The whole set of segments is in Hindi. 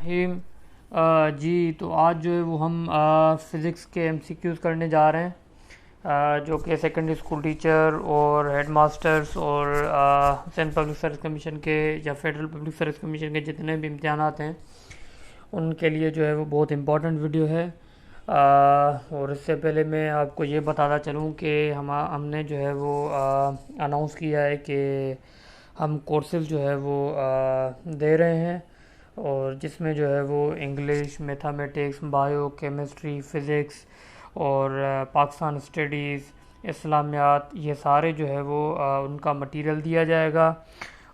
रहीम। जी तो आज जो है वो हम फ़िज़िक्स के एमसीक्यूज़ करने जा रहे हैं, जो कि सेकेंडरी स्कूल टीचर और हेड मास्टर्स और सेंट्रल पब्लिक सर्विस कमीशन के या फेडरल पब्लिक सर्विस कमीशन के जितने भी इम्तहानात हैं उनके लिए जो है वो बहुत इम्पोर्टेंट वीडियो है। और इससे पहले मैं आपको ये बताता चलूँ कि हमने जो है वो अनाउंस किया है कि हम कोर्सेज़ जो है वो दे रहे हैं, और जिसमें जो है वो English, mathematics, bio, chemistry, physics और पाकिस्तान स्टडीज़, इस्लामियात, ये सारे जो है वो उनका मटेरियल दिया जाएगा,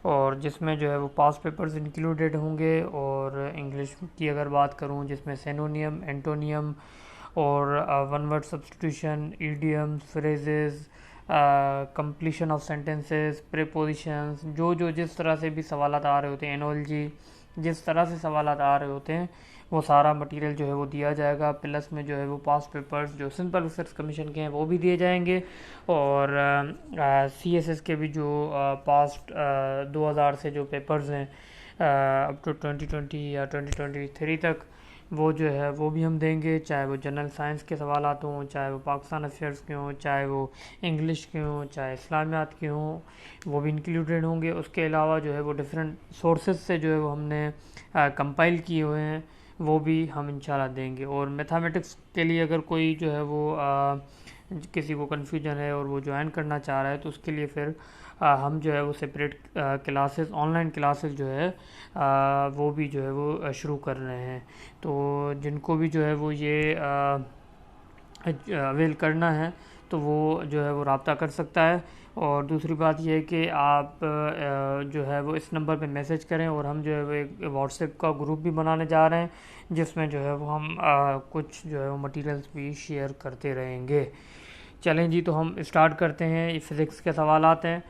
और जिसमें जो है वो पास पेपर्स इंक्लूडेड होंगे। और इंग्लिश की अगर बात करूं, जिसमें सिनोनियम, एंटोनियम और one word substitution, idioms, phrases, completion of sentences, prepositions, जो जो जिस तरह से भी सवालात आ रहे होते हैं, एनोलॉजी, जिस तरह से सवालात आ रहे होते हैं वो सारा मटेरियल जो है वो दिया जाएगा। प्लस में जो है वो पास पेपर्स जो सिंपल रिसर्च कमीशन के हैं वो भी दिए जाएंगे, और सीएसएस के भी जो पास्ट 2000 से जो पेपर्स हैं अप टू 2020 या 2023 तक, वो जो है वो भी हम देंगे, चाहे वो जनरल साइंस के सवालात हों, चाहे वो पाकिस्तान अफेयर्स के हों, चाहे वो इंग्लिश के हों, चाहे इस्लामियात के हों, वो भी इंक्लूडेड होंगे। उसके अलावा जो है वो डिफरेंट सोर्सेज से जो है वो हमने कंपाइल किए हुए हैं, वो भी हम इंशाल्लाह देंगे। और मैथमेटिक्स के लिए अगर कोई जो है वो किसी को कन्फ्यूजन है और वो ज्वाइन करना चाह रहा है, तो उसके लिए फिर हम जो है वो सेपरेट क्लासेस, ऑनलाइन क्लासेस जो है वो भी जो है वो शुरू कर रहे हैं। तो जिनको भी जो है वो ये अवेल करना है तो वो जो है वो रब्ता कर सकता है। और दूसरी बात यह है कि आप जो है वो इस नंबर पे मैसेज करें, और हम जो है वो एक व्हाट्सएप का ग्रुप भी बनाने जा रहे हैं, जिसमें जो है वो हम कुछ जो है वो मटेरियल्स भी शेयर करते रहेंगे। चलें जी, तो हम स्टार्ट करते हैं। ये फ़िज़िक्स के सवालात हैं,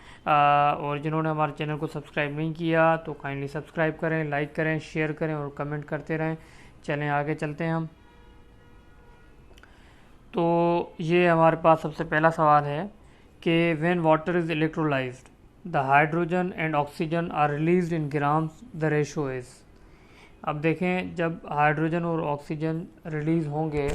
और जिन्होंने हमारे चैनल को सब्सक्राइब नहीं किया तो काइंडली सब्सक्राइब करें, लाइक करें, शेयर करें और कमेंट करते रहें। चलें आगे चलते हैं हम। तो ये हमारे पास सबसे पहला सवाल है कि when water is electrolysed the hydrogen and oxygen are released in grams, the ratio is. अब देखें, जब हाइड्रोजन और ऑक्सीजन रिलीज़ होंगे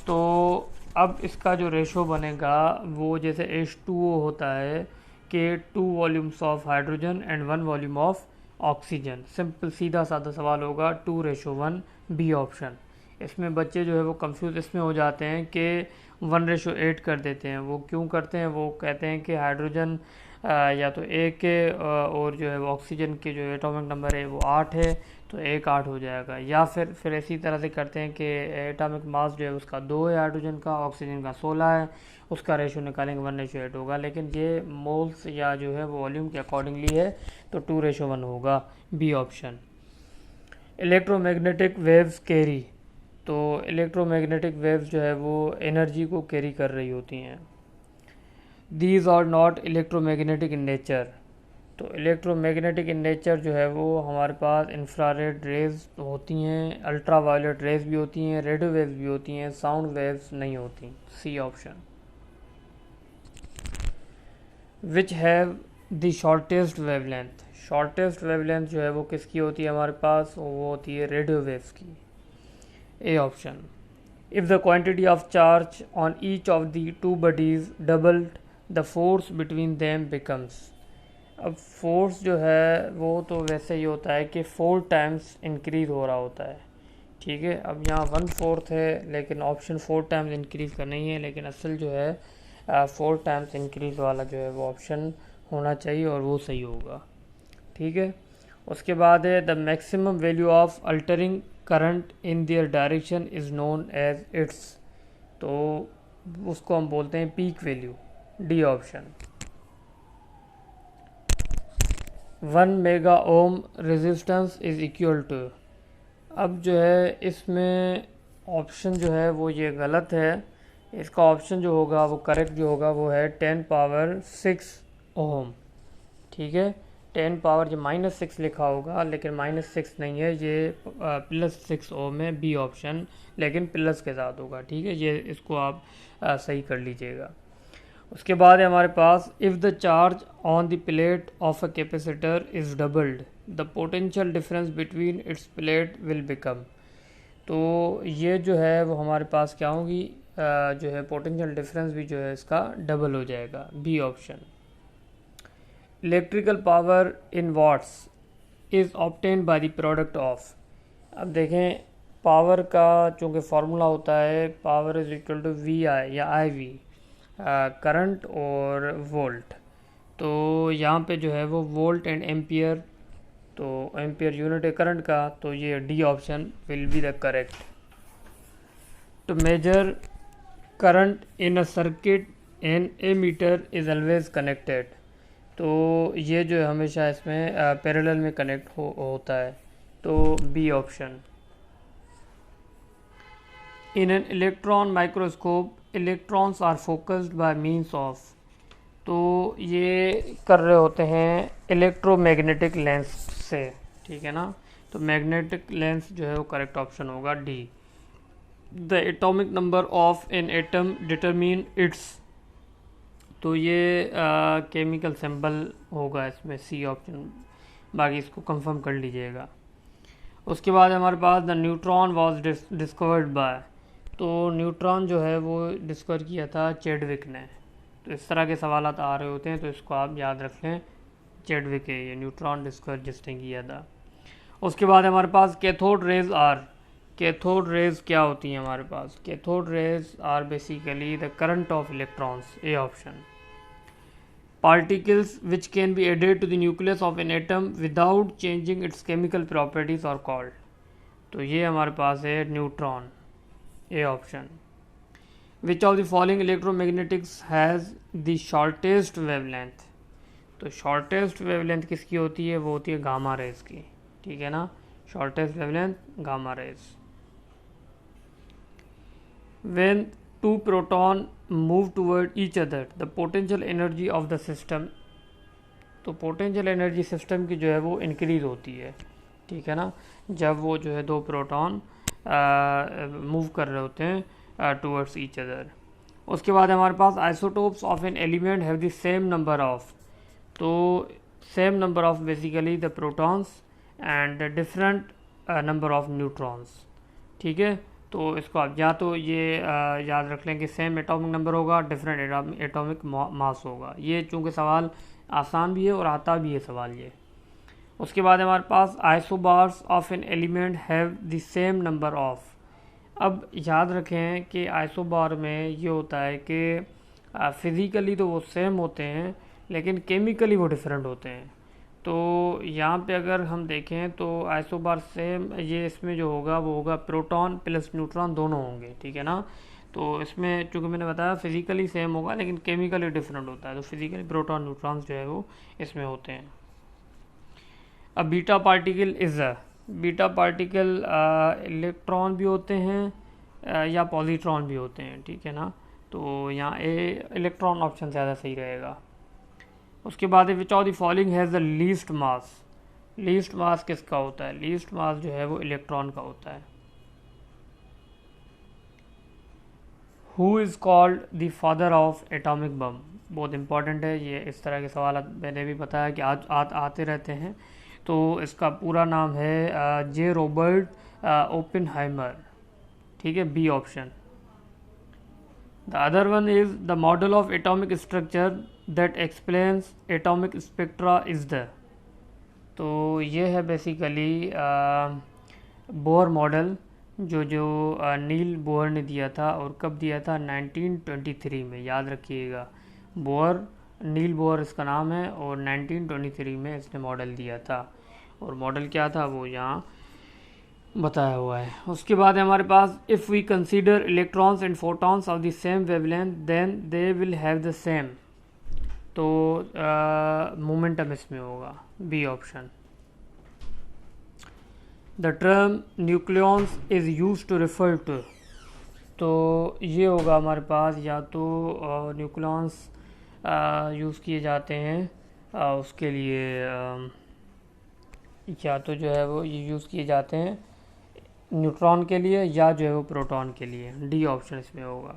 तो अब इसका जो रेशो बनेगा वो जैसे H2O होता है कि 2 volumes of hydrogen and 1 volume of oxygen. Simple सीधा साधा सवाल होगा, 2:1, बी ऑप्शन। इसमें बच्चे जो है वो कंफ्यूज इसमें हो जाते हैं कि 1:8 कर देते हैं। वो क्यों करते हैं? वो कहते हैं कि हाइड्रोजन या तो 1 के और जो है वो ऑक्सीजन के जो एटॉमिक नंबर है वो 8 है, तो 1:8 हो जाएगा। या फिर इसी तरह से करते हैं कि एटॉमिक मास जो है उसका 2 है, हाइड्रोजन का, ऑक्सीजन का 16 है, उसका रेशो निकालेंगे 1:8 होगा। लेकिन ये मोल्स या जो है वो वॉल्यूम के अकॉर्डिंगली है, तो 2:1 होगा, B option. Electromagnetic waves carry, तो इलेक्ट्रोमैग्नेटिक वेव्स जो है वो एनर्जी को कैरी कर रही होती हैं। These are not electromagnetic in nature, तो इलेक्ट्रोमैग्नेटिक इन नेचर जो है वो हमारे पास इंफ्रारेड रेज होती हैं, अल्ट्रा वायलेट रेज भी होती हैं, रेडियो वेव्स भी होती हैं, साउंड वेव्स नहीं होती, C option. Which have the shortest wavelength, shortest wavelength जो है वो किसकी होती है हमारे पास? वो होती है रेडियो वेव्स की, A option. If the quantity of charge on each of the two bodies doubled the force between them becomes. अब फोर्स जो है वो तो वैसे ही होता है कि 4 टाइम्स इंक्रीज़ हो रहा होता है, ठीक है। अब यहाँ 1/4 है, लेकिन ऑप्शन 4 टाइम्स इंक्रीज़ का नहीं है, लेकिन असल जो है 4 टाइम्स इंक्रीज़ वाला जो है वो ऑप्शन होना चाहिए, और वो सही होगा, ठीक है। उसके बाद है the maximum value of altering current in their direction is known as its, तो उसको हम बोलते हैं peak value, D option. 1 mega ohm resistance is equal to, अब जो है इसमें ऑप्शन जो है वो ये गलत है। इसका ऑप्शन जो होगा वो करेक्ट जो होगा वो है 10⁻6 ओम, ठीक है। 10 पावर जो -6 लिखा होगा, लेकिन -6 नहीं है, ये +6 ओम है, बी ऑप्शन, लेकिन प्लस के साथ होगा, ठीक है। ये इसको आप सही कर लीजिएगा। उसके बाद है हमारे पास if the charge on the plate of a capacitor is doubled the potential difference between its plate will become. तो ये जो है वो हमारे पास क्या होगी, जो है पोटेंशियल डिफरेंस भी जो है इसका डबल हो जाएगा, B option. Electrical power in watts is obtained by the product of. अब देखें पावर का चूँकि फार्मूला होता है power is equal to V I या आई वी, करंट और वोल्ट। तो यहाँ पे जो है वो वोल्ट एंड एम्पियर, तो एम्पियर यूनिट है करंट का, तो ये D option will be the correct. To measure current in a circuit an ammeter is always connected. तो ये जो है हमेशा इसमें पैरेलल में कनेक्ट होता है, तो B option. In an electron microscope electrons are focused by means of. तो ये कर रहे होते हैं इलेक्ट्रोमैग्नेटिक लेंस से, ठीक है ना। तो मैग्नेटिक लेंस जो है वो करेक्ट ऑप्शन होगा D. The atomic number of an atom determine it's. तो ये केमिकल सिंबल होगा इसमें, सी ऑप्शन, बाकी इसको कंफर्म कर लीजिएगा। उसके बाद हमारे पास the neutron was discovered by. तो न्यूट्रॉन जो है वो डिस्कवर किया था चैडविक ने। तो इस तरह के सवाल आ रहे होते हैं, तो इसको आप याद रख लें, चैडविक है ये न्यूट्रॉन डिस्कवर जिसने किया था। उसके बाद हमारे पास cathode rays are. Cathode rays क्या होती हैं हमारे पास, cathode rays are basically the current of electrons, A option. Particles which can be added to the nucleus of an atom without changing its chemical properties are called। तो ये हमारे पास है neutron, A option. Which of the following electromagnetics has the shortest wavelength। तो shortest wavelength किसकी होती है, वो होती है गामा रेज की, ठीक है ना। shortest wavelength gamma rays. When two proton move toward each other the potential energy of the system। तो पोटेंशियल एनर्जी सिस्टम की जो है वो इंक्रीज होती है, ठीक है ना, जब वो जो है दो प्रोटॉन मूव कर रहे होते हैं टूवर्ड्स ईच अदर। उसके बाद हमारे पास isotopes of an element have the same number of. तो same number of basically the protons and different number of neutrons, ठीक है। तो इसको आप या तो ये याद रख लें कि सेम एटॉमिक नंबर होगा, डिफरेंट एटॉमिक मास होगा। ये चूँकि सवाल आसान भी है और आता भी है सवाल ये। उसके बाद हमारे पास isobars of an element have the same number of. अब याद रखें कि आइसोबार में ये होता है कि फिज़िकली तो वो सेम होते हैं लेकिन केमिकली वो डिफरेंट होते हैं। तो यहाँ पे अगर हम देखें तो आइसोबार सेम, ये इसमें जो होगा वो होगा प्रोटॉन प्लस न्यूट्रॉन दोनों होंगे, ठीक है ना। तो इसमें चूँकि मैंने बताया फिज़िकली सेम होगा लेकिन केमिकली डिफरेंट होता है, तो फिज़िकली प्रोटॉन न्यूट्रॉन्स जो है वो इसमें होते हैं। अब beta particle is a, beta particle electron भी होते हैं या पॉजिट्रॉन भी होते हैं, ठीक है ना। तो यहाँ ए इलेक्ट्रॉन ऑप्शन ज़्यादा सही रहेगा। उसके बाद which of the following has the least mass. Least mass किसका होता है, लीस्ट मास जो है वो इलेक्ट्रॉन का होता है। Who is called the father of atomic bomb. बहुत इंपॉर्टेंट है ये, इस तरह के सवाल मैंने भी बताया कि आज आते रहते हैं। तो इसका पूरा नाम है जे रॉबर्ट ओपेनहाइमर, ठीक है, B option. The other one is the model of atomic structure that explains atomic spectra is the. तो ये है बेसिकली बोर मॉडल जो नील बोर ने दिया था, और कब दिया था, 1923 में, याद रखिएगा। बोर, नील बोर इसका नाम है, और 1923 में इसने मॉडल दिया था, और मॉडल क्या था वो यहाँ बताया हुआ है। उसके बाद हमारे पास if we consider electrons and photons of the same wavelength then they will have the same. तो मोमेंटम इसमें होगा, B option. The term nucleons is use to refer to. तो ये होगा हमारे पास, या तो न्यूक्लियॉन्स यूज़ किए जाते हैं उसके लिए, या तो जो है वो ये यूज़ किए जाते हैं न्यूट्रॉन के लिए, या जो है वो प्रोटॉन के लिए, डी ऑप्शन इसमें होगा।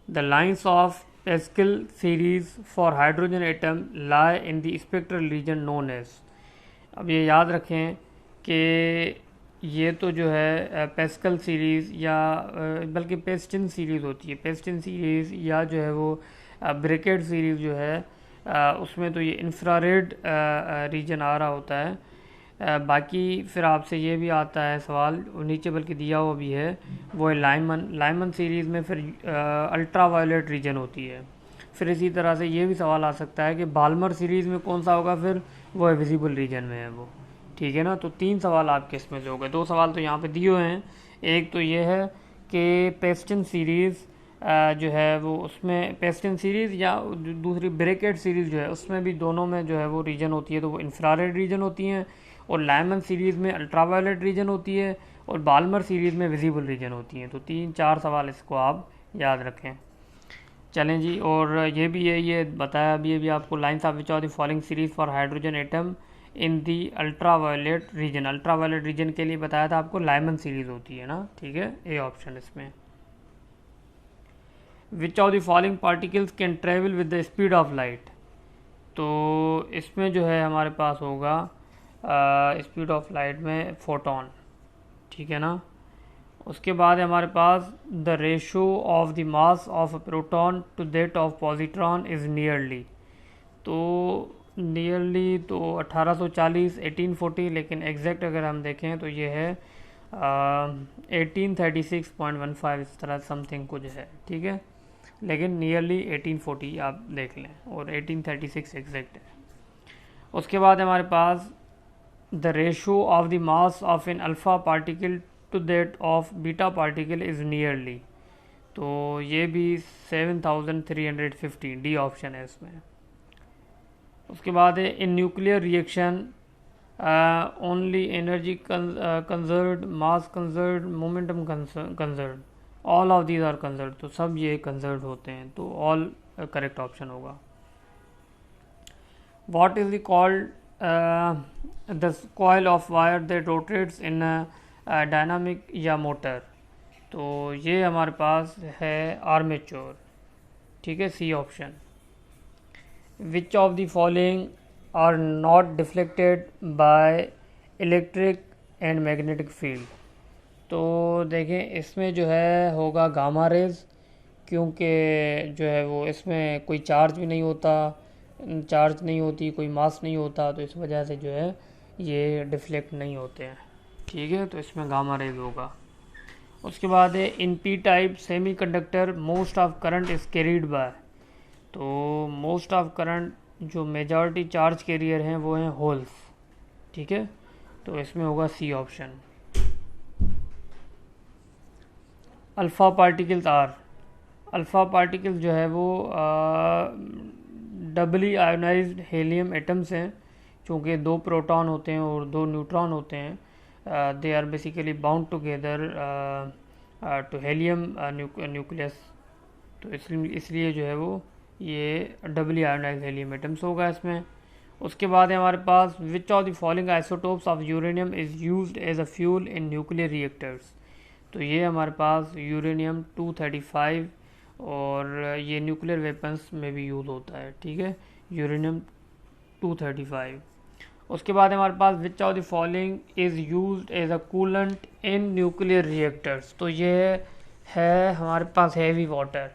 द लाइन्स ऑफ एस्किल series for hydrogen atom lie in the spectral region known as. अब ये याद रखें कि ये तो जो है पेस्कल सीरीज़ या बल्कि पेस्टिन सीरीज़ होती है, पेस्टिन सीरीज़ या जो है वो ब्रैकेट सीरीज़ जो है उसमें तो ये इंफ्रारेड रीजन आ रहा होता है। बाकी फिर आपसे ये भी आता है सवाल, नीचे बल्कि दिया हुआ भी है, वो है लाइमन। लाइमन सीरीज़ में फिर अल्ट्रा वायलेट रीजन होती है। फिर इसी तरह से ये भी सवाल आ सकता है कि बाल्मर सीरीज़ में कौन सा होगा, फिर वो है विजिबल रीजन में है वो। ठीक है ना, तो 3 सवाल आपके इसमें से हो गए। 2 सवाल तो यहाँ पे दिए हुए हैं। एक तो ये है कि पेस्टिन सीरीज़ जो है वो, उसमें पेस्टिन सीरीज़ या दूसरी ब्रैकेट सीरीज़ जो है उसमें भी दोनों में जो है वो रीजन होती है, तो वो इंफ्रारेड रीजन होती हैं, और लाइमन सीरीज़ में अल्ट्रावायलेट रीजन होती है, और बाल्मर सीरीज़ में विजिबल रीजन होती हैं। तो 3-4 सवाल इसको आप याद रखें। चलें जी, और ये भी है, ये बताया अभी आपको, lines of which of the following series for hydrogen atom in the ultraviolet region. Ultraviolet region के लिए बताया था आपको लाइमन सीरीज होती है ना, ठीक है, ए ऑप्शन इसमें। Which of the following particles can travel with the speed of light. तो इसमें जो है हमारे पास होगा स्पीड ऑफ लाइट में फोटोन, ठीक है ना। उसके बाद है हमारे पास the ratio of the mass of proton to that of positron is nearly. तो नियरली तो 1840 1840, लेकिन एग्जैक्ट अगर हम देखें तो ये है 1836.15, इस तरह समथिंग कुछ है, ठीक है, लेकिन नियरली 1840 आप देख लें, और 1836 एग्जैक्ट है। उसके बाद हमारे पास the ratio of the mass of an alpha particle to that of beta particle is nearly. तो ये भी 7350, डी ऑप्शन है इसमें। उसके बाद है in nuclear reaction only energy conserved, mass conserved, momentum conserved, all of these are conserved. तो सब ये कंजर्व्ड होते हैं, तो ऑल करेक्ट ऑप्शन होगा। What is the called the coil of wire that rotates in dynamic या मोटर। तो ये हमारे पास है आर्मेचर, ठीक है, C option. Which of the following are not deflected by electric and magnetic field. तो देखें इसमें जो है होगा गामा रेज, क्योंकि जो है वो इसमें कोई चार्ज भी नहीं होता, चार्ज नहीं होती, कोई मास नहीं होता, तो इस वजह से जो है ये डिफ्लेक्ट नहीं होते हैं, ठीक है, तो इसमें गामा रेज होगा। उसके बाद है in P type semiconductor most of current is carried by. तो मोस्ट ऑफ करंट जो मेजॉरिटी चार्ज कैरियर हैं वो हैं होल्स, ठीक है, तो इसमें होगा C option. Alpha particles are, alpha particles जो है वो डबली आयोनाइज्ड हीलियम एटम्स हैं, चूँकि 2 प्रोटॉन होते हैं और 2 न्यूट्रॉन होते हैं, they are basically bound together to helium nucleus. तो इसलिए जो है वो ये डबली आयोनाइज्ड हीलियम एटम्स होगा इसमें। उसके बाद है हमारे पास which of the following isotopes of uranium is used as a fuel in nuclear reactors. तो ये हमारे पास यूरेनियम 235, और ये न्यूक्लियर वेपन्स में भी यूज़ होता है, ठीक है, यूरेनियम 235। उसके बाद हमारे पास which of the following is used as a coolant in nuclear reactors. तो ये है हमारे पास हैवी वाटर।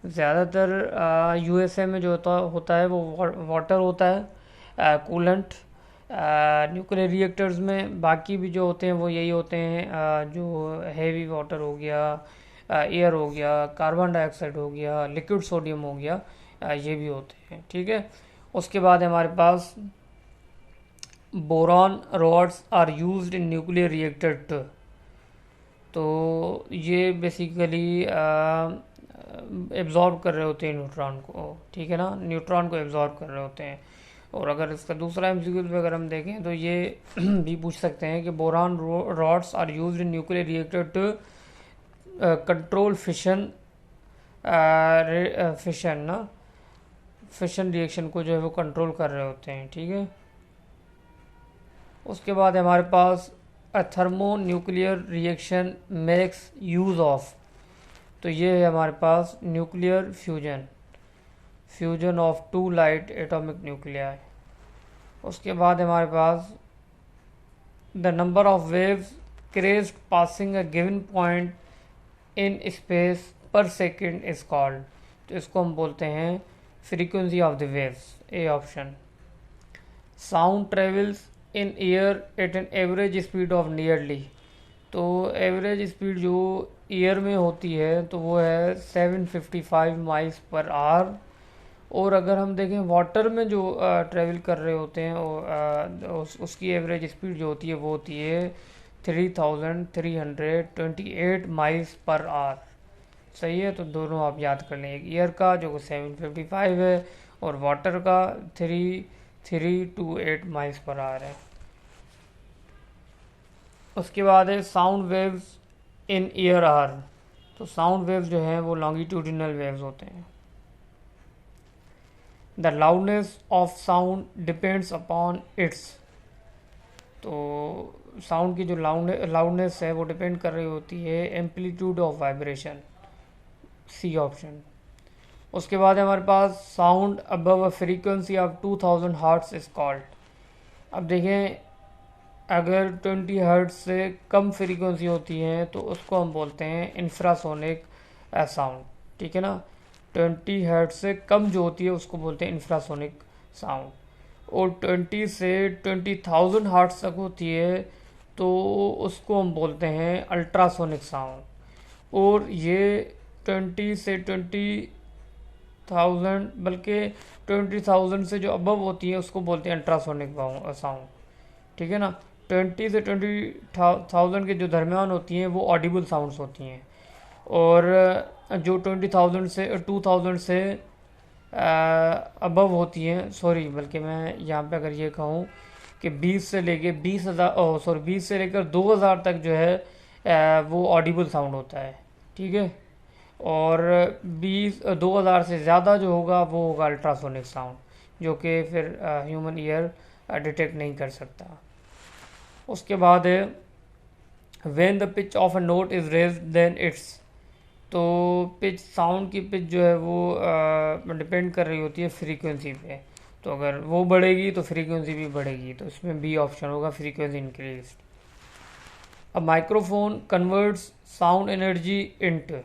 ज़्यादातर यूएसए में जो होता है वो वाटर होता है कूलेंट न्यूक्लियर रिएक्टर्स में। बाकी भी जो होते हैं वो यही होते हैं, जो हैवी वाटर हो गया, एयर हो गया, कार्बन डाइऑक्साइड हो गया, लिक्विड सोडियम हो गया, ये भी होते हैं, ठीक है। उसके बाद हमारे पास boron rods are used in nuclear reactor to. तो ये बेसिकली एब्जॉर्ब कर रहे होते हैं न्यूट्रॉन को, ठीक है ना, न्यूट्रॉन को एब्जॉर्ब कर रहे होते हैं। और अगर इसका दूसरा एमसीक्यू पे अगर हम देखें तो ये भी पूछ सकते हैं कि boron rods are used in nuclear reactor to control fission fission reaction को जो है वो कंट्रोल कर रहे होते हैं, ठीक है। उसके बाद हमारे पास a thermonuclear reaction makes use of. तो ये है हमारे पास nuclear fusion of 2 light atomic nuclei. उसके बाद हमारे पास the number of waves crest passing a given point in space per second is called. तो इसको हम बोलते हैं frequency of the waves, A option. Sound travels in air at an average speed of nearly. तो एवरेज स्पीड जो ईयर में होती है तो वो है 755 माइल्स पर आवर। और अगर हम देखें वाटर में जो ट्रेवल कर रहे होते हैं उसकी एवरेज स्पीड जो होती है वो होती है 3328 माइल्स पर आवर। सही है, तो दोनों आप याद कर लें, एक ईयर का जो 755 है और वाटर का 3328 माइल्स पर आवर है। उसके बाद है sound waves in ear are. तो साउंड वेव्स जो हैं वो लॉन्गिट्यूडिनल वेव्स होते हैं। The loudness of sound depends upon its. तो साउंड की जो लाउडनेस है वो डिपेंड कर रही होती है amplitude of vibration, C option. उसके बाद हमारे पास sound above a frequency of 2000 hertz is called. अब देखें, अगर 20 हर्ट्ज से कम फ्रीक्वेंसी होती है तो उसको हम बोलते हैं इंफ्रासोनिक साउंड। ठीक है ना, 20 हर्ट्ज से कम जो होती है उसको बोलते हैं इंफ्रासोनिक साउंड। और 20 से 20,000 हर्ट्ज तक होती है तो उसको हम बोलते हैं अल्ट्रासोनिक साउंड। और ये 20 से 20,000 बल्कि 20,000 से जो अबव होती है उसको बोलते हैं अल्ट्रासोनिक साउंड। ठीक है ना, 20 से 20,000 के जो दरमियान होती हैं वो ऑडिबल साउंड्स होती हैं। और जो 20,000 से 2,000 से अबव होती हैं, सॉरी बल्कि मैं यहाँ पे अगर ये कहूँ कि 20 से लेकर 20 से लेकर 2,000 तक जो है वो ऑडिबल साउंड होता है। ठीक है, और 2,000 से ज़्यादा जो होगा वो होगा अल्ट्रासोनिक साउंड, जो कि फिर ह्यूमन ईयर डिटेक्ट नहीं कर सकता। उसके बाद है when the pitch of a note is raised then its. तो पिच, साउंड की पिच जो है वो डिपेंड कर रही होती है फ्रीक्वेंसी पे। तो अगर वो बढ़ेगी तो फ्रीक्वेंसी भी बढ़ेगी, तो इसमें बी ऑप्शन होगा, frequency increase. A microphone converts sound energy into.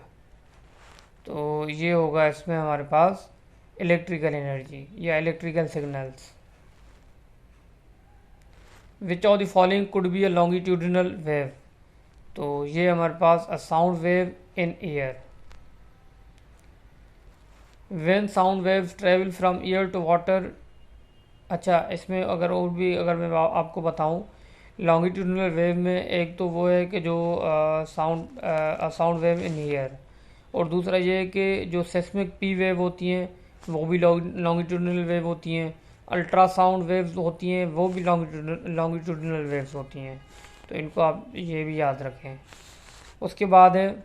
तो ये होगा इसमें हमारे पास इलेक्ट्रिकल एनर्जी या electrical signals. Which of the following could be a longitudinal wave. तो ये हमारे पास a sound wave in air. When sound waves travel from air to water. अच्छा, इसमें अगर और भी अगर मैं आपको बताऊं, लॉन्गिट्यूडिनल वेव में एक तो वो है कि जो साउंड वेव इन एयर, और दूसरा ये है कि जो सेस्मिक पी वेव होती हैं वो भी लॉन्गिट्यूडिनल वेव होती हैं। अल्ट्रासाउंड वेव्स होती हैं वो भी लॉन्गिट्यूडिनल वेव्स होती हैं। तो इनको आप ये भी याद रखें। उसके बाद है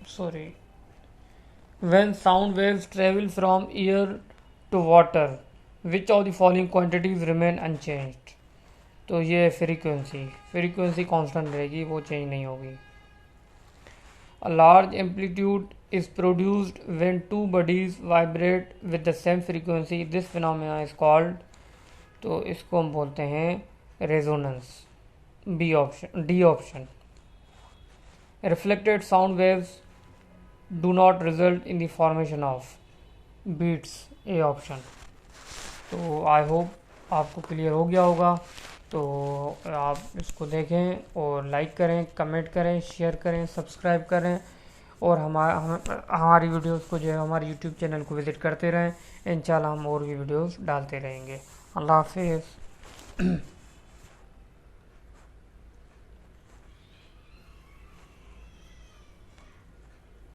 sorry when sound waves travel from air to water which of the following quantities remain unchanged. तो ये फ्रीक्वेंसी कांस्टेंट रहेगी, वो चेंज नहीं होगी। A large amplitude is produced when two bodies vibrate with the same frequency. This phenomena is called, तो इसको हम बोलते हैं resonance, B option, D option. Reflected sound waves do not result in the formation of beats, A option. तो आई होप आपको क्लियर हो गया होगा। तो आप इसको देखें और लाइक करें, कमेंट करें, शेयर करें, सब्सक्राइब करें, और हमारी वीडियोस को जो है हमारे यूट्यूब चैनल को विज़िट करते रहें। इंशाल्लाह हम और भी वीडियोस डालते रहेंगे। अल्लाह हाफिज़।